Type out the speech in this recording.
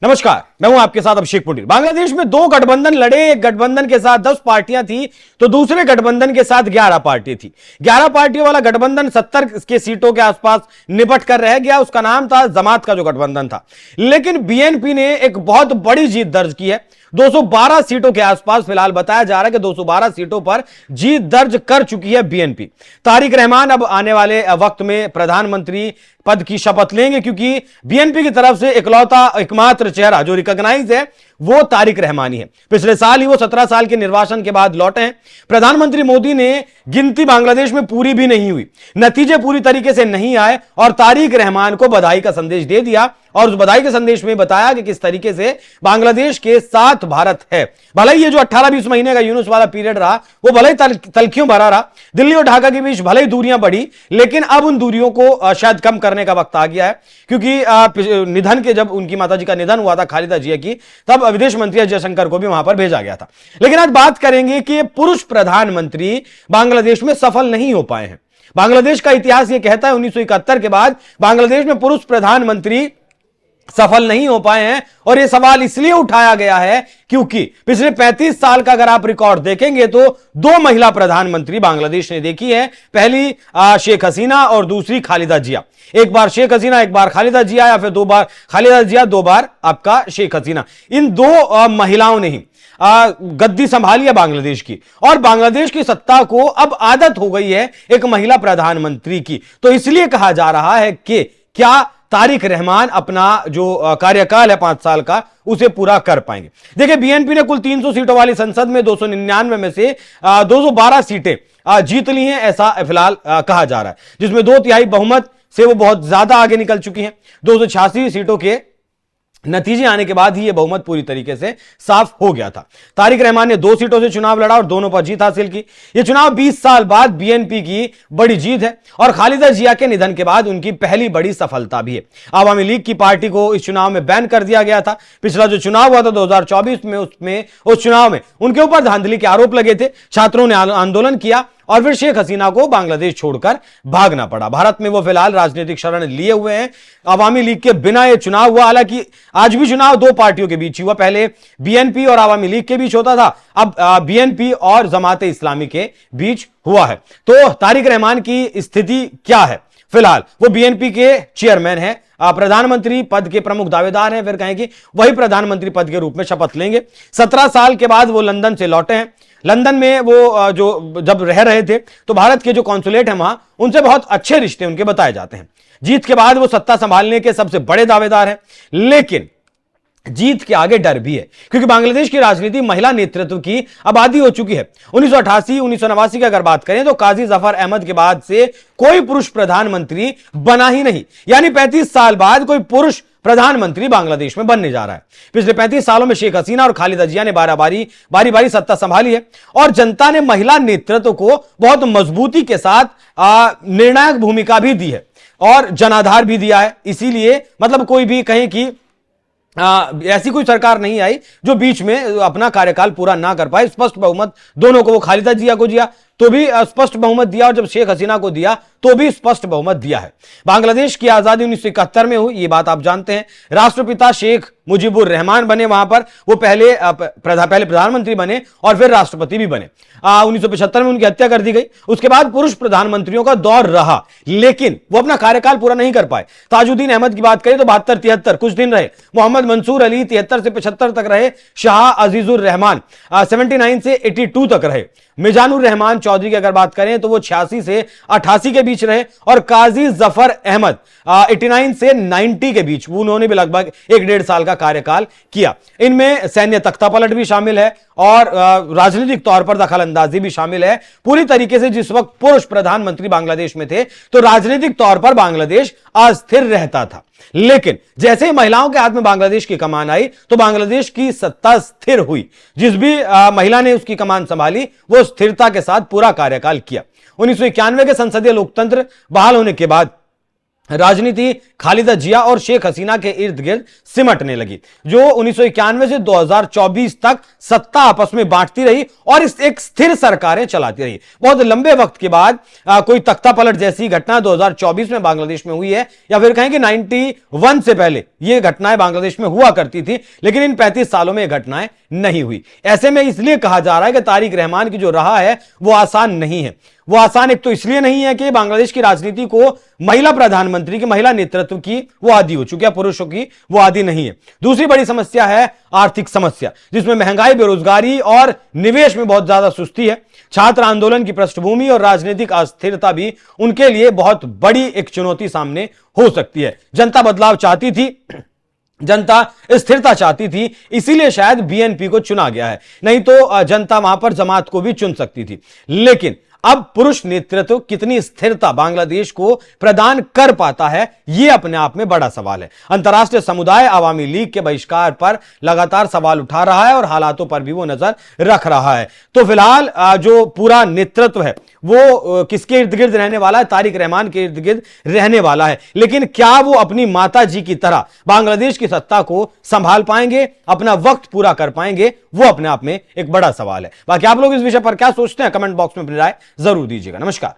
नमस्कार, मैं हूं आपके साथ अभिषेक पुंडीर। बांग्लादेश में दो गठबंधन लड़े। एक गठबंधन के साथ 10 पार्टियां थी तो दूसरे गठबंधन के साथ 11 पार्टी थी। 11 पार्टियों वाला गठबंधन 70 के सीटों के आसपास निपट कर रह गया। उसका नाम था जमात का जो गठबंधन था। लेकिन बीएनपी ने एक बहुत बड़ी जीत दर्ज की है। 212 सीटों के आसपास फिलहाल बताया जा रहा है कि 212 सीटों पर जीत दर्ज कर चुकी है बीएनपी। तारिक रहमान अब आने वाले वक्त में प्रधानमंत्री पद की शपथ लेंगे, क्योंकि बीएनपी की तरफ से इकलौता एकमात्र चेहरा जो रिकॉग्नाइज है वो तारिक रहमान ही है। पिछले साल ही वो 17 साल के निर्वासन के बाद लौटे हैं। प्रधानमंत्री मोदी ने गिनती बांग्लादेश में पूरी भी नहीं हुई, नतीजे पूरी तरीके से नहीं आए और तारिक रहमान को बधाई का संदेश दे दिया और उस बधाई के संदेश में बताया कि किस तरीके से बांग्लादेश के साथ भारत है। भले ही ये जो 18-20 महीने का यूनुस वाला पीरियड रहा वो भले ही तलखियों भरा रहा, दिल्ली और ढाका के बीच भले ही दूरियां बढ़ी, लेकिन अब उन दूरियों को शायद कम करने का वक्त आ गया है। क्योंकि निधन के जब उनकी माताजी का निधन हुआ था खालिदा जिया की, तब विदेश मंत्री एस जयशंकर को भी वहां पर भेजा गया था। लेकिन आज बात करेंगे कि पुरुष प्रधानमंत्री बांग्लादेश में सफल नहीं हो पाए हैं। बांग्लादेश का इतिहास यह कहता है 1971 के बाद बांग्लादेश में पुरुष प्रधानमंत्री सफल नहीं हो पाए हैं। और यह सवाल इसलिए उठाया गया है क्योंकि पिछले 35 साल का अगर आप रिकॉर्ड देखेंगे तो दो महिला प्रधानमंत्री बांग्लादेश ने देखी है। पहली शेख हसीना और दूसरी खालिदा जिया। एक बार शेख हसीना, एक बार खालिदा जिया, या फिर 2 बार खालिदा जिया, 2 बार आपका शेख हसीना। इन दो महिलाओं ने ही गद्दी संभाली है बांग्लादेश की, और बांग्लादेश की सत्ता को अब आदत हो गई है एक महिला प्रधानमंत्री की। तो इसलिए कहा जा रहा है कि क्या तारिक रहमान अपना जो कार्यकाल है 5 साल का उसे पूरा कर पाएंगे। देखिए, बीएनपी ने कुल 300 सीटों वाली संसद में 299 में से 212 सीटें जीत ली हैं, ऐसा फिलहाल कहा जा रहा है, जिसमें 2/3 बहुमत से वो बहुत ज्यादा आगे निकल चुकी हैं। 286 सीटों के नतीजे आने के बाद ही यह बहुमत पूरी तरीके से साफ हो गया था। तारिक रहमान ने 2 सीटों से चुनाव लड़ा और दोनों पर जीत हासिल की। यह चुनाव 20 साल बाद बीएनपी की बड़ी जीत है और खालिदा जिया के निधन के बाद उनकी पहली बड़ी सफलता भी है। आवामी लीग की पार्टी को इस चुनाव में बैन कर दिया गया था। पिछला जो चुनाव हुआ था 2024 में, उस चुनाव में उनके ऊपर धांधली के आरोप लगे थे। छात्रों ने आंदोलन किया और फिर शेख हसीना को बांग्लादेश छोड़कर भागना पड़ा। भारत में वो फिलहाल राजनीतिक शरण लिए हुए हैं। आवामी लीग के बिना ये चुनाव हुआ। हालांकि आज भी चुनाव 2 पार्टियों के बीच हुआ। पहले बीएनपी और आवामी लीग के बीच होता था, अब बीएनपी और जमाते इस्लामी के बीच हुआ है। तो तारिक रहमान की स्थिति क्या है? फिलहाल वो बीएनपी के चेयरमैन हैं, प्रधानमंत्री पद के प्रमुख दावेदार हैं, फिर कहें कि वही प्रधानमंत्री पद के रूप में शपथ लेंगे। 17 साल के बाद वो लंदन से लौटे हैं। लंदन में वो जो जब रह रहे थे तो भारत के जो कॉन्सुलेट हैं वहां, उनसे बहुत अच्छे रिश्ते उनके बताए जाते हैं। जीत के बाद वो सत्ता संभालने के सबसे बड़े दावेदार हैं। लेकिन जीत के आगे डर भी है, क्योंकि बांग्लादेश की राजनीति महिला नेतृत्व की आबादी हो चुकी है। 1988 1989 की अगर बात करें तो काजी जफर अहमद के बाद से कोई पुरुष प्रधानमंत्री बना ही नहीं। यानी 35 साल बाद कोई पुरुष प्रधानमंत्री बांग्लादेश में बनने जा रहा है। पिछले 35 सालों में शेख हसीना और खालिदा जिया ने बारी बारी सत्ता संभाली है और जनता ने महिला नेतृत्व को बहुत मजबूती के साथ निर्णायक भूमिका भी दी है और जनाधार भी दिया है। इसीलिए मतलब कोई भी कहें कि ऐसी कोई सरकार नहीं आई जो बीच में अपना कार्यकाल पूरा ना कर पाए। स्पष्ट बहुमत दोनों को, वो खालिदा जिया को दिया तो भी स्पष्ट बहुमत दिया और जब शेख हसीना को दिया तो भी स्पष्ट बहुमत दिया है। बांग्लादेश की आजादी 1971 में हुई, ये बात आप जानते हैं। राष्ट्रपिता शेख मुजीबुर रहमान बने वहां पर, वो पहले प्रधानमंत्री बने और फिर राष्ट्रपति भी बने। 1975 में उनकी हत्या कर दी गई। उसके बाद पुरुष प्रधानमंत्रियों का दौर रहा, लेकिन वो अपना कार्यकाल पूरा नहीं कर पाए। ताजुद्दीन अहमद की बात करें तो 72-73 कुछ दिन रहे। मोहम्मद मंसूर अली 73 से 75 तक रहे। शाह अजीजुर रहमान 79 से 82 तक रहे। मिजानुर रहमान चौधरी की अगर बात करें तो वो 86 से 88 के बीच रहे और काजी जफर अहमद 89 से 90 के बीच, उन्होंने भी लगभग 1-1.5 साल का कार्यकाल किया। इनमें सैन्य तख्तापलट भी शामिल है और राजनीतिक तौर पर दखल अंदाजी भी शामिल है। पूरी तरीके से जिस वक्त पुरुष प्रधानमंत्री बांग्लादेश में थे तो राजनीतिक तौर पर बांग्लादेश अस्थिर रहता था, लेकिन जैसे ही महिलाओं के हाथ में बांग्लादेश की कमान आई तो बांग्लादेश की सत्ता स्थिर हुई। जिस भी महिला ने उसकी कमान संभाली वो स्थिरता के साथ पूरा कार्यकाल किया। 1991 के संसदीय लोकतंत्र बहाल होने के बाद राजनीति खालिदा जिया और शेख हसीना के इर्द गिर्द सिमटने लगी, जो 1991 से 2024 तक सत्ता आपस में बांटती रही और इस एक स्थिर सरकारें चलाती रही। बहुत लंबे वक्त के बाद कोई तख्ता पलट जैसी घटना 2024 में बांग्लादेश में हुई है, या फिर कहें कि 91 से पहले ये घटनाएं बांग्लादेश में हुआ करती थी, लेकिन इन 35 सालों में ये घटनाएं नहीं हुई। ऐसे में इसलिए कहा जा रहा है कि तारिक रहमान की जो राह है वो आसान नहीं है। वो आसान एक तो इसलिए नहीं है कि बांग्लादेश की राजनीति को महिला प्रधानमंत्री की, महिला नेतृत्व की वो आदी हो चुकी है, पुरुषों की वो आदी नहीं है। दूसरी बड़ी समस्या है आर्थिक समस्या, जिसमें महंगाई, बेरोजगारी और निवेश में बहुत ज्यादा सुस्ती है। छात्र आंदोलन की पृष्ठभूमि और राजनीतिक अस्थिरता भी उनके लिए बहुत बड़ी एक चुनौती सामने हो सकती है। जनता बदलाव चाहती थी, जनता स्थिरता चाहती थी, इसीलिए शायद बीएनपी को चुना गया है, नहीं तो जनता वहां पर जमात को भी चुन सकती थी। लेकिन अब पुरुष नेतृत्व कितनी स्थिरता बांग्लादेश को प्रदान कर पाता है, यह अपने आप में बड़ा सवाल है। अंतर्राष्ट्रीय समुदाय अवामी लीग के बहिष्कार पर लगातार सवाल उठा रहा है और हालातों पर भी वो नजर रख रहा है। तो फिलहाल जो पूरा नेतृत्व है वो किसके इर्द गिर्द रहने वाला है? तारिक रहमान के इर्द गिर्द रहने वाला है। लेकिन क्या वो अपनी माता जी की तरह बांग्लादेश की सत्ता को संभाल पाएंगे, अपना वक्त पूरा कर पाएंगे? वो अपने आप में एक बड़ा सवाल है। बाकी आप लोग इस विषय पर क्या सोचते हैं? कमेंट बॉक्स में अपनी राय जरूर दीजिएगा। नमस्कार।